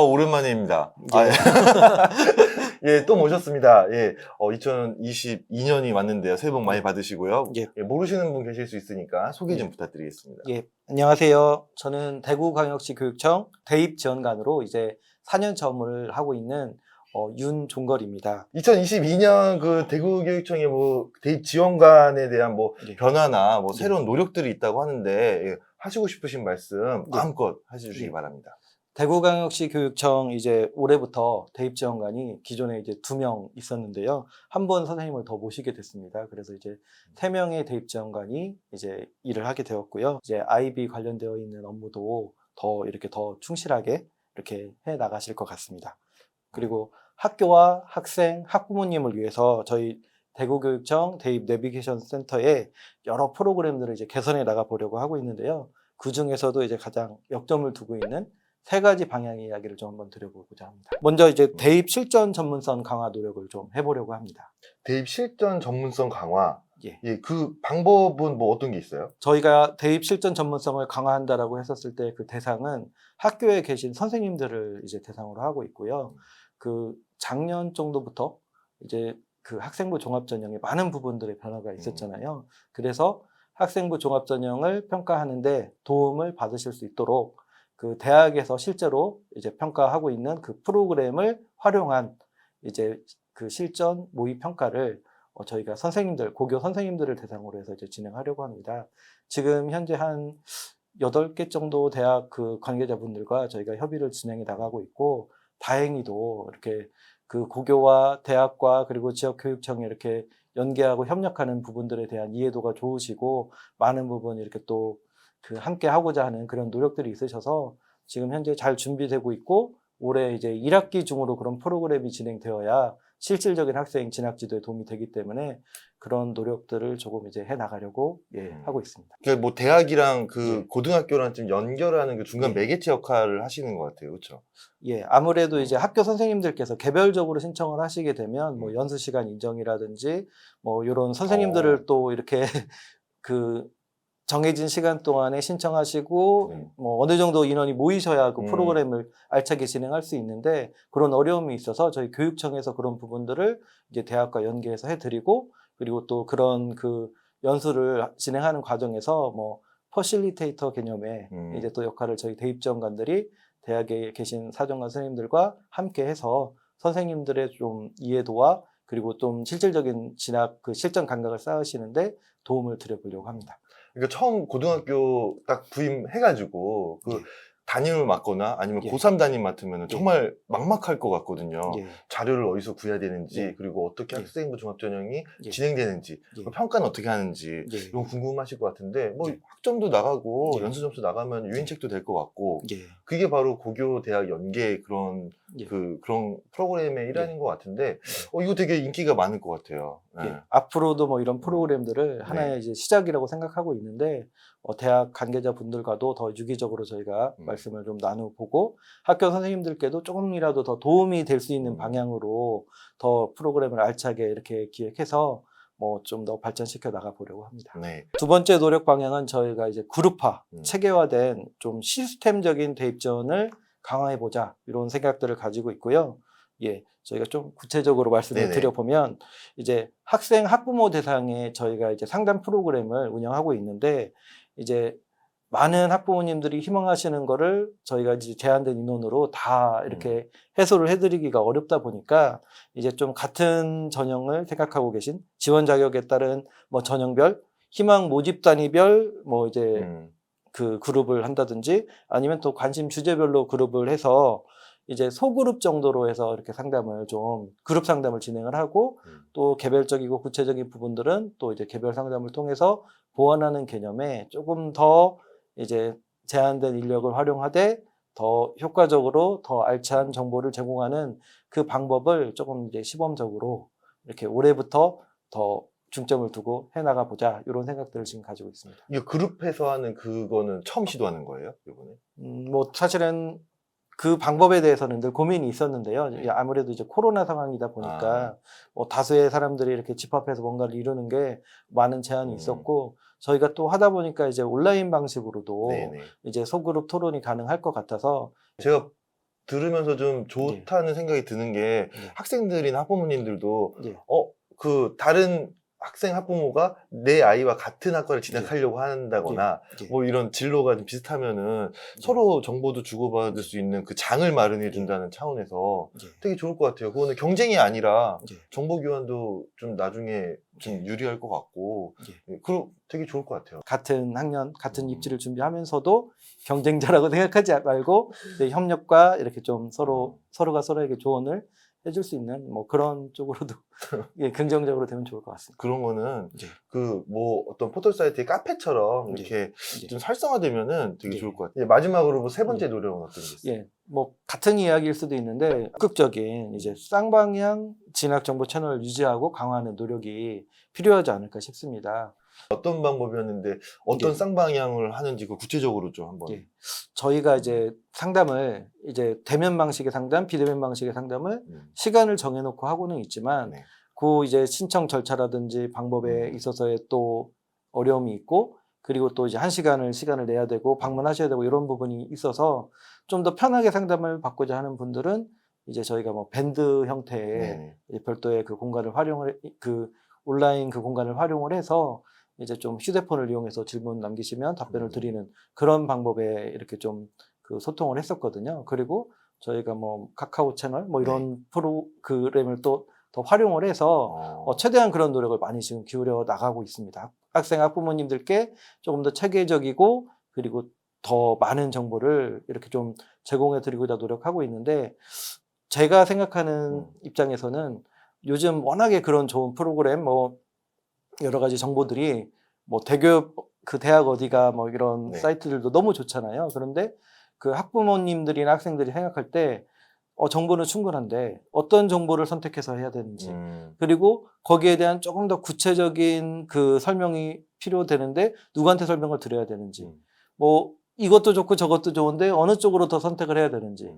오랜만입니다. 예. 예, 또 모셨습니다. 예, 2022년이 왔는데요. 새해 복 많이 받으시고요. 예. 예, 모르시는 분 계실 수 있으니까 소개 좀 부탁드리겠습니다. 예, 안녕하세요. 저는 대구광역시 교육청 대입지원관으로 이제 4년 업무를 하고 있는 윤종걸입니다. 2022년 그 대구교육청의 뭐 대입 지원관에 대한 뭐 예. 변화나 뭐 예. 새로운 노력들이 있다고 하는데 예, 하시고 싶으신 말씀 예. 마음껏 해주시기 예. 바랍니다. 대구광역시 교육청 이제 올해부터 대입지원관이 기존에 이제 2명 있었는데요. 한 번 선생님을 더 모시게 됐습니다. 그래서 이제 3명의 대입지원관이 이제 일을 하게 되었고요. 이제 아이비 관련되어 있는 업무도 이렇게 더 충실하게 이렇게 해 나가실 것 같습니다. 그리고 학교와 학생, 학부모님을 위해서 저희 대구교육청 대입 내비게이션 센터에 여러 프로그램들을 이제 개선해 나가 보려고 하고 있는데요. 그 중에서도 이제 가장 역점을 두고 있는 3가지 방향의 이야기를 좀 한번 드려보고자 합니다. 먼저 이제 대입 실전 전문성 강화 노력을 좀 해보려고 합니다. 대입 실전 전문성 강화. 예. 예, 그 방법은 뭐 어떤 게 있어요? 저희가 대입 실전 전문성을 강화한다라고 했었을 때 그 대상은 학교에 계신 선생님들을 이제 대상으로 하고 있고요. 그 작년 정도부터 이제 그 학생부 종합전형에 많은 부분들의 변화가 있었잖아요. 그래서 학생부 종합전형을 평가하는데 도움을 받으실 수 있도록 그 대학에서 실제로 이제 평가하고 있는 그 프로그램을 활용한 이제 그 실전 모의 평가를 저희가 선생님들, 고교 선생님들을 대상으로 해서 이제 진행하려고 합니다. 지금 현재 한 8개 정도 대학 그 관계자분들과 저희가 협의를 진행해 나가고 있고, 다행히도 이렇게 그 고교와 대학과 그리고 지역교육청에 이렇게 연계하고 협력하는 부분들에 대한 이해도가 좋으시고, 많은 부분 이렇게 또 그 함께 하고자 하는 그런 노력들이 있으셔서 지금 현재 잘 준비되고 있고, 올해 이제 1학기 중으로 그런 프로그램이 진행되어야 실질적인 학생 진학 지도에 도움이 되기 때문에 그런 노력들을 조금 이제 해 나가려고 하고 있습니다. 그러니까 뭐 대학이랑 그 예. 고등학교랑 좀 연결하는 그 중간 예. 매개체 역할을 하시는 것 같아요, 그렇죠? 예, 아무래도 이제 학교 선생님들께서 개별적으로 신청을 하시게 되면 뭐 연수 시간 인정이라든지 뭐 이런 선생님들을 또 이렇게 그 정해진 시간 동안에 신청하시고 뭐 어느 정도 인원이 모이셔야 그 프로그램을 알차게 진행할 수 있는데, 그런 어려움이 있어서 저희 교육청에서 그런 부분들을 이제 대학과 연계해서 해드리고, 그리고 또 그런 그 연수를 진행하는 과정에서 뭐 퍼실리테이터 개념의 이제 또 역할을 저희 대입지원관들이 대학에 계신 사정관 선생님들과 함께 해서 선생님들의 좀 이해도와 그리고 좀 실질적인 진학 그 실전 감각을 쌓으시는데 도움을 드려보려고 합니다. 그러니까 처음 고등학교 딱 부임해가지고 그 담임을 맡거나 아니면 예. 고3 담임 맡으면 예. 정말 막막할 것 같거든요. 예. 자료를 어디서 구해야 되는지, 예. 그리고 어떻게 예. 학생부 종합전형이 예. 진행되는지, 예. 평가는 어떻게 하는지 예. 이건 궁금하실 것 같은데 뭐 예. 학점도 나가고 예. 연수 점수 나가면 유인책도 될 것 같고, 예. 그게 바로 고교 대학 연계 그런 예. 그런 프로그램의 일환인 예. 것 같은데 이거 되게 인기가 많을 것 같아요. 예. 앞으로도 뭐 이런 프로그램들을 하나의 이제 시작이라고 생각하고 있는데, 대학 관계자분들과도 더 유기적으로 저희가 말씀을 좀 나눠보고, 학교 선생님들께도 조금이라도 더 도움이 될 수 있는 방향으로 더 프로그램을 알차게 이렇게 기획해서 뭐 좀 더 발전시켜 나가 보려고 합니다. 네. 두 번째 노력 방향은 저희가 이제 그룹화, 체계화된 좀 시스템적인 대입 지원을 강화해 보자, 이런 생각들을 가지고 있고요. 예, 저희가 좀 구체적으로 말씀을 네네. 드려보면, 이제 학생, 학부모 대상에 저희가 이제 상담 프로그램을 운영하고 있는데, 이제 많은 학부모님들이 희망하시는 거를 저희가 이제 제한된 인원으로 다 이렇게 해소를 해드리기가 어렵다 보니까, 이제 좀 같은 전형을 생각하고 계신 지원 자격에 따른 뭐 전형별, 희망 모집 단위별 뭐 이제 그 그룹을 한다든지, 아니면 또 관심 주제별로 그룹을 해서 이제 소그룹 정도로 해서 이렇게 상담을 좀 그룹 상담을 진행을 하고, 또 개별적이고 구체적인 부분들은 또 이제 개별 상담을 통해서 보완하는 개념에 조금 더 이제 제한된 인력을 활용하되 더 효과적으로 더 알찬 정보를 제공하는 그 방법을 조금 이제 시범적으로 이렇게 올해부터 더 중점을 두고 해나가 보자, 이런 생각들을 지금 가지고 있습니다. 이거 그룹해서 하는 그거는 처음 시도하는 거예요, 이번에? 뭐 사실은 그 방법에 대해서는 늘 고민이 있었는데요. 아무래도 이제 코로나 상황이다 보니까 뭐 다수의 사람들이 이렇게 집합해서 뭔가를 이루는 게 많은 제한이 있었고, 저희가 또 하다 보니까 이제 온라인 방식으로도 네네. 이제 소그룹 토론이 가능할 것 같아서. 제가 들으면서 좀 좋다는 생각이 드는 게 학생들이나 학부모님들도 예. 그 다른 학생 학부모가 내 아이와 같은 학과를 진학하려고 한다거나 예. 뭐 이런 진로가 좀 비슷하면은 서로 정보도 주고받을 수 있는 그 장을 마련해 준다는 차원에서 되게 좋을 것 같아요. 그거는 경쟁이 아니라 정보 교환도 좀 나중에 좀 유리할 것 같고 그리고 되게 좋을 것 같아요. 같은 학년, 같은 입지를 준비하면서도 경쟁자라고 생각하지 말고 이제 협력과 이렇게 좀 서로가 서로에게 조언을 해줄 수 있는 뭐 그런 쪽으로도 긍정적으로 되면 좋을 것 같습니다. 그런 거는 그 뭐 어떤 포털 사이트의 카페처럼 이렇게 좀 활성화되면은 되게 좋을 것 같아요. 마지막으로 뭐 세 번째 노력은 어떤 게 있어요? 뭐 같은 이야기일 수도 있는데 적극적인 이제 쌍방향 진학 정보 채널을 유지하고 강화하는 노력이 필요하지 않을까 싶습니다. 어떤 방법이었는데 어떤 쌍방향을 하는지 그 구체적으로 좀 한번. 저희가 이제 상담을 이제 대면 방식의 상담, 비대면 방식의 상담을 시간을 정해놓고 하고는 있지만 그 이제 신청 절차라든지 방법에 있어서의 또 어려움이 있고 그리고 또 이제 시간을 내야 되고 방문하셔야 되고 이런 부분이 있어서 좀 더 편하게 상담을 받고자 하는 분들은 이제 저희가 뭐 밴드 형태의 별도의 그 공간을 온라인 그 공간을 활용을 해서 이제 좀 휴대폰을 이용해서 질문 남기시면 답변을 드리는 그런 방법에 이렇게 좀 그 소통을 했었거든요. 그리고 저희가 뭐 카카오 채널 뭐 이런 프로그램을 또 더 활용을 해서 최대한 그런 노력을 많이 지금 기울여 나가고 있습니다. 학생, 학부모님들께 조금 더 체계적이고 그리고 더 많은 정보를 이렇게 좀 제공해 드리고자 노력하고 있는데 제가 생각하는 입장에서는 요즘 워낙에 그런 좋은 프로그램 뭐 여러 가지 정보들이 뭐 그 대학 어디가 뭐 이런 사이트들도 너무 좋잖아요. 그런데 그 학부모님들이나 학생들이 생각할 때 정보는 충분한데 어떤 정보를 선택해서 해야 되는지 그리고 거기에 대한 조금 더 구체적인 그 설명이 필요되는데 누구한테 설명을 드려야 되는지 뭐 이것도 좋고 저것도 좋은데 어느 쪽으로 더 선택을 해야 되는지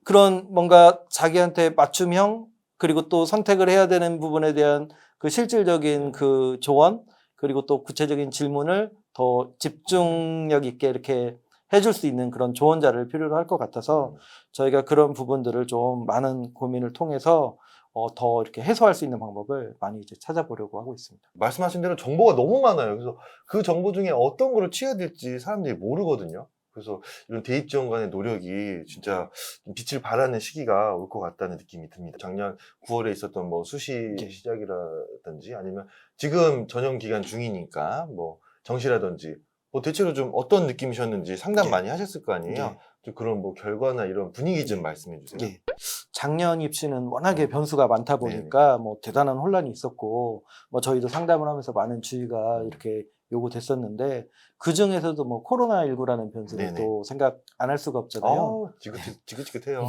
그런 뭔가 자기한테 맞춤형 그리고 또 선택을 해야 되는 부분에 대한 그 실질적인 그 조언 그리고 또 구체적인 질문을 더 집중력 있게 이렇게 해줄 수 있는 그런 조언자를 필요로 할 것 같아서 저희가 그런 부분들을 좀 많은 고민을 통해서 더 이렇게 해소할 수 있는 방법을 많이 이제 찾아보려고 하고 있습니다. 말씀하신 대로 정보가 너무 많아요. 그래서 그 정보 중에 어떤 거를 취해야 될지 사람들이 모르거든요. 그래서 이런 대입 지원 간의 노력이 진짜 좀 빛을 발하는 시기가 올 것 같다는 느낌이 듭니다. 작년 9월에 있었던 뭐 수시 시작이라든지 아니면 지금 전형 기간 중이니까 뭐 정시라든지 뭐 대체로 좀 어떤 느낌이셨는지 상담 많이 하셨을 거 아니에요? 좀 그런 뭐 결과나 이런 분위기 좀 말씀해 주세요. 작년 입시는 워낙에 변수가 많다 보니까 뭐 대단한 혼란이 있었고 뭐 저희도 상담을 하면서 많은 주의가 이렇게 요구됐었는데 그 중에서도 뭐 코로나19라는 변수를 또 생각 안 할 수가 없잖아요. 지긋지긋해요.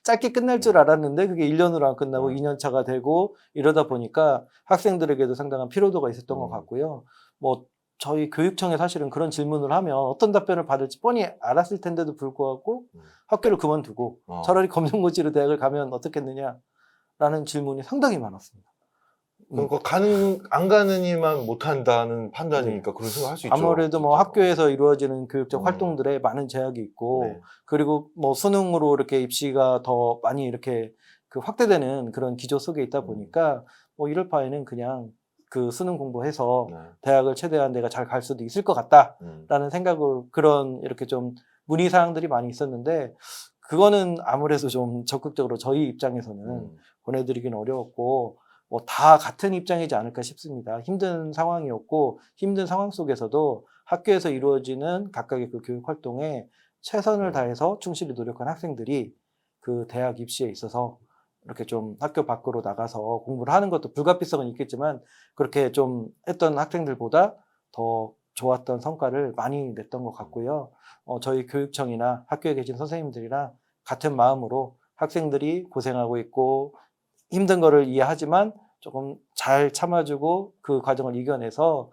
짧게 끝날 줄 알았는데 그게 1년으로 안 끝나고 2년 차가 되고 이러다 보니까 학생들에게도 상당한 피로도가 있었던 것 같고요. 뭐 저희 교육청에 사실은 그런 질문을 하면 어떤 답변을 받을지 뻔히 알았을 텐데도 불구하고 학교를 그만두고 차라리 검정고시로 대학을 가면 어떻겠느냐라는 질문이 상당히 많았습니다. 그러니까 안 가느니만 못한다는 판단이니까 그런 생각 할 수 있죠. 아무래도 뭐 진짜. 학교에서 이루어지는 교육적 활동들에 많은 제약이 있고 그리고 뭐 수능으로 이렇게 입시가 더 많이 이렇게 그 확대되는 그런 기조 속에 있다 보니까 뭐 이럴 바에는 그냥 그 수능 공부해서 대학을 최대한 내가 잘 갈 수도 있을 것 같다라는 생각으로 그런 이렇게 좀 문의 사항들이 많이 있었는데 그거는 아무래도 좀 적극적으로 저희 입장에서는 보내드리긴 어려웠고 뭐 다 같은 입장이지 않을까 싶습니다. 힘든 상황이었고 힘든 상황 속에서도 학교에서 이루어지는 각각의 그 교육 활동에 최선을 다해서 충실히 노력한 학생들이 그 대학 입시에 있어서 이렇게 좀 학교 밖으로 나가서 공부를 하는 것도 불가피성은 있겠지만 그렇게 좀 했던 학생들보다 더 좋았던 성과를 많이 냈던 것 같고요. 저희 교육청이나 학교에 계신 선생님들이랑 같은 마음으로 학생들이 고생하고 있고 힘든 거를 이해하지만 조금 잘 참아주고 그 과정을 이겨내서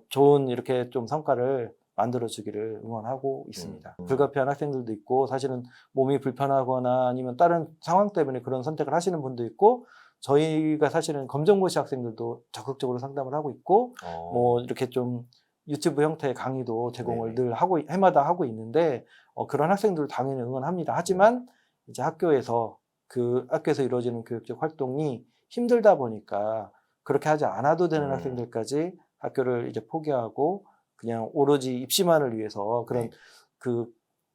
좋은 이렇게 좀 성과를 만들어주기를 응원하고 있습니다. 불가피한 학생들도 있고 사실은 몸이 불편하거나 아니면 다른 상황 때문에 그런 선택을 하시는 분도 있고 저희가 사실은 검정고시 학생들도 적극적으로 상담을 하고 있고 뭐 이렇게 좀 유튜브 형태의 강의도 제공을 늘 해마다 하고 있는데 그런 학생들 당연히 응원합니다. 하지만 이제 학교에서 그 학교에서 이루어지는 교육적 활동이 힘들다 보니까 그렇게 하지 않아도 되는 학생들까지 학교를 이제 포기하고 그냥 오로지 입시만을 위해서 그런 네. 그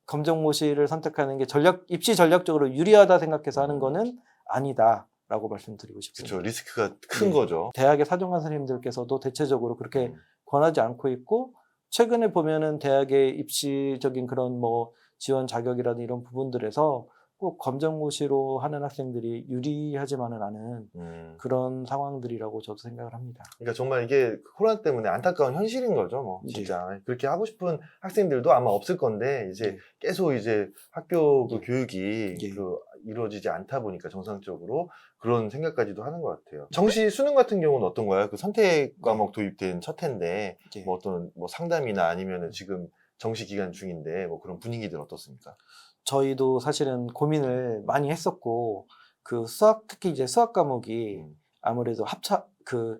검정고시를 선택하는 게 입시 전략적으로 유리하다 생각해서 하는 거는 아니다라고 말씀드리고 싶습니다. 그렇죠. 리스크가 큰 네. 거죠. 대학의 사정관 선생님들께서도 대체적으로 그렇게 권하지 않고 있고, 최근에 보면은 대학의 입시적인 그런 뭐 지원 자격이라든 이런 부분들에서 꼭 검정고시로 하는 학생들이 유리하지만은 않은 그런 상황들이라고 저도 생각을 합니다. 그러니까 정말 이게 코로나 때문에 안타까운 현실인 거죠, 뭐 진짜. 그렇게 하고 싶은 학생들도 아마 없을 건데 이제 네. 계속 이제 학교 그 네. 교육이 네. 그 이루어지지 않다 보니까 정상적으로 그런 생각까지도 하는 것 같아요. 정시 수능 같은 경우는 어떤가요? 그 선택 과목 도입된 첫 해인데 네. 뭐 어떤 뭐 상담이나 아니면은 지금 정시 기간 중인데 뭐 그런 분위기들 어떻습니까? 저희도 사실은 고민을 많이 했었고, 그 수학, 특히 이제 수학 과목이 아무래도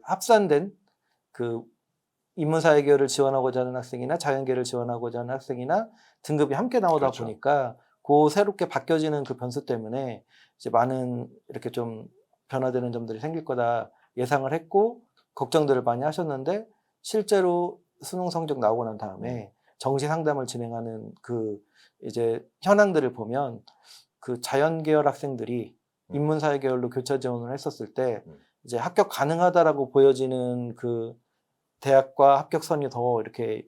합산된 그 인문사회계열을 지원하고자 하는 학생이나 자연계를 지원하고자 하는 학생이나 등급이 함께 나오다 그렇죠. 보니까 그 새롭게 바뀌어지는 그 변수 때문에 이제 많은 이렇게 좀 변화되는 점들이 생길 거다 예상을 했고 걱정들을 많이 하셨는데, 실제로 수능 성적 나오고 난 다음에 정시 상담을 진행하는 그 이제 현황들을 보면 그 자연계열 학생들이 인문사회 계열로 교차 지원을 했었을 때 이제 합격 가능하다라고 보여지는 그 대학과 합격선이 더 이렇게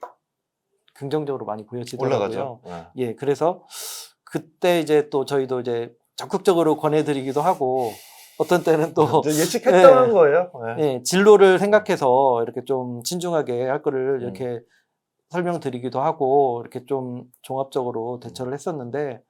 긍정적으로 많이 보여지더라고요. 올라가죠. 예, 그래서 그때 이제 또 저희도 이제 적극적으로 권해드리기도 하고, 어떤 때는 또 이제 예측했던 예, 거예요. 네. 예, 진로를 생각해서 이렇게 좀 신중하게 할 거를 이렇게 설명드리기도 하고 이렇게 좀 종합적으로 대처를 했었는데,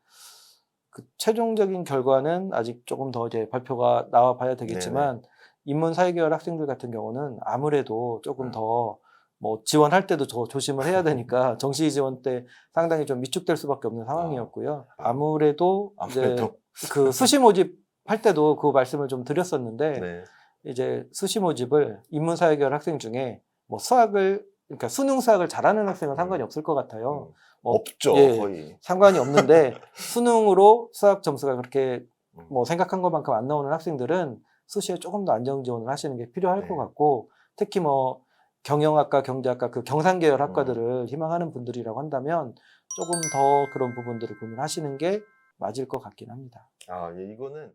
그 최종적인 결과는 아직 조금 더 이제 발표가 나와 봐야 되겠지만 인문사회계열 학생들 같은 경우는 아무래도 조금 더 뭐 지원할 때도 더 조심을 해야 되니까 정시 지원 때 상당히 좀 위축될 수밖에 없는 상황이었고요. 아무래도 이제 그 수시 모집 할 때도 그 말씀을 좀 드렸었는데 네. 이제 수시 모집을 인문사회계열 학생 중에 뭐 수학을, 그러니까 수능 수학을 잘하는 학생은 상관이 없을 것 같아요. 뭐 없죠, 예, 거의. 상관이 없는데 수능으로 수학 점수가 그렇게 뭐 생각한 것만큼 안 나오는 학생들은 수시에 조금 더 안정 지원을 하시는 게 필요할 것 같고, 특히 뭐 경영학과, 경제학과 그 경상계열 학과들을 희망하는 분들이라고 한다면 조금 더 그런 부분들을 고민하시는 게 맞을 것 같긴 합니다. 아, 예, 이거는